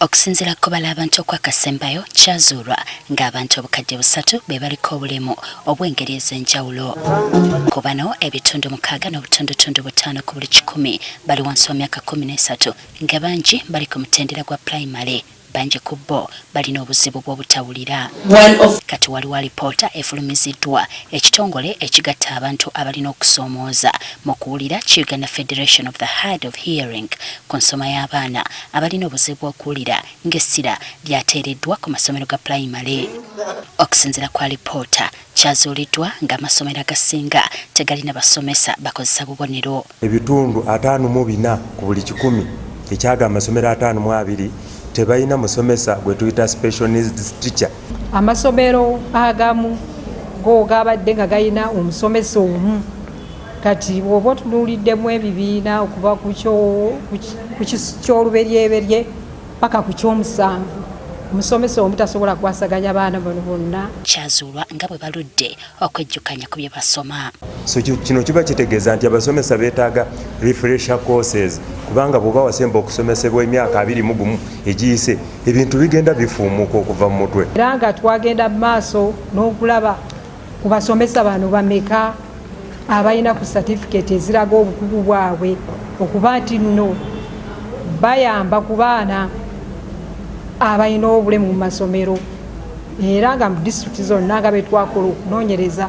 Okusinziira ku bala abantu okwakasembayo kyazuulwa ng'abantu obukadde 3 be baliko obulemu obw'engeri ez'enjawulo. Ku bano ebitundu 6.5 ku buli 100 bali wansi wa myaka 13 nga bangi bali ku mutendera gwa primary. Bangi ku bo balina obuzibu bw'obutawulira. Kati waliwo alipoota efulumiziddwa ekitongole ekigatta abantu abalina okusoomooza mu kuwulira Uganda Federation of the Hard of Hearing ku nsoma y'abaana abalina obuzibu bw'okuwulira ng'essira lyateereddwa ku masomero ga primary. Okusinziira ku alipoota kyazuuliddwa ng'amasomero agasinga tegalina basomesa bakozesa bubonero. Ebitundu 54 ku buli 100 ekyaga amasomero 52 tebalina musomesa gwe tuyita special needs teacher. Amasomero agamu go gabadde nga galina omusomesa omu. Kati bw'oba otunuuliddemu ebibiina okuva ku ky'oluberyeberye paka ku ky'omusanvu, omusomesa omu tasobola kwasaganya abaana bano bonna. Kyazuulwa nga bwe baludde okwejjukanya ku bye basoma. So kino kiba kitegeeza nti abasomesa beetaaga refresher courses kubanga bw'oba wasemba okusomesebwa emyaka 21 egiyise ebintu bigenda bifuumuuka okuva mu mutwe. Era nga twagenda mu maaso n'okulaba ku basomesa bano bameka abalina ku certificate eziraga obukugu bwabwe okuba nti nno bayamba ku baana abalina obulemu mu masomero. Era nga mu disitulikiti zonna nga betwakola okunoonyereza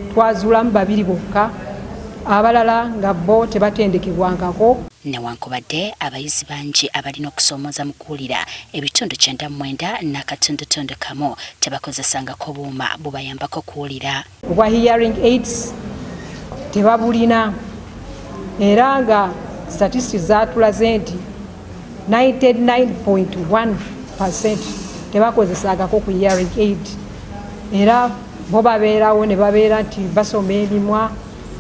twazuulamu 2 bokka, abalala nga bo tebatendekebwangako. Newankubadde abayizi bangi abalina okusoomooza mu kuwulira ebitundu 99 kamu tebakozesangako buuma bubayambako kuwulira. Obwa hearing aids tebabulina, era nga statistics zatulaze nti 99.1% tebakozesangako ku hearing aid. Era bo babeerawo ne babeera nti basoma emimwa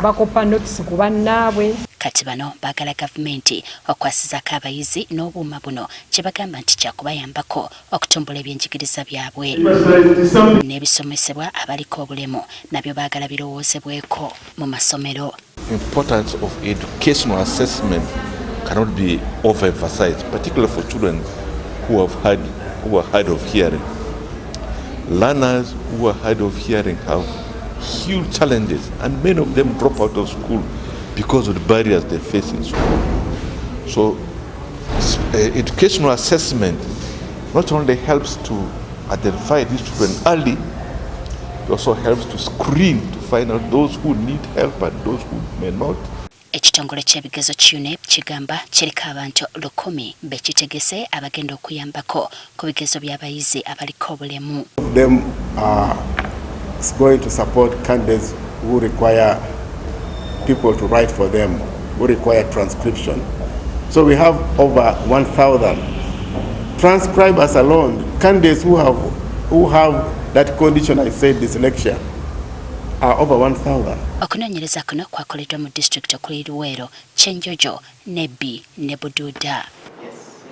bakopa notisi ku bannaabwe. Kati bano baagala gavumenti okwasizako abayizi n'obuuma buno kye bagamba nti kyakubayambako okutumbula ebyenjigiriza byabwe. N'ebisomesebwa abaliko obulemu nabyo baagala birowoozebweko mu masomero. Importance of educational assessment cannot be overemphasized, particularly for children who are hard of hearing. Learners who are hard of hearing have huge challenges, and many of them drop out of school because of the barriers they face in school. So educational assessment not only helps to identify these children early, it also helps to screen to find out those who need help and those who may not. Ekitongole ky'ebigezo UNEP kigamba kiriko abantu 100 bekitegese abagenda okuyambako ku bigezo by'abayizi abaliko obulemu. Them is going to support candidates who require people to write for them, who require transcription. So we have over 1,000 transcribers alone. Candidates who have that condition I said, dyslexia, are over 1,000. Okunoonyereza kuno kwakoleddwa mu district okuli Luweero, Kyenjojo, Nebbi ne Buduuda.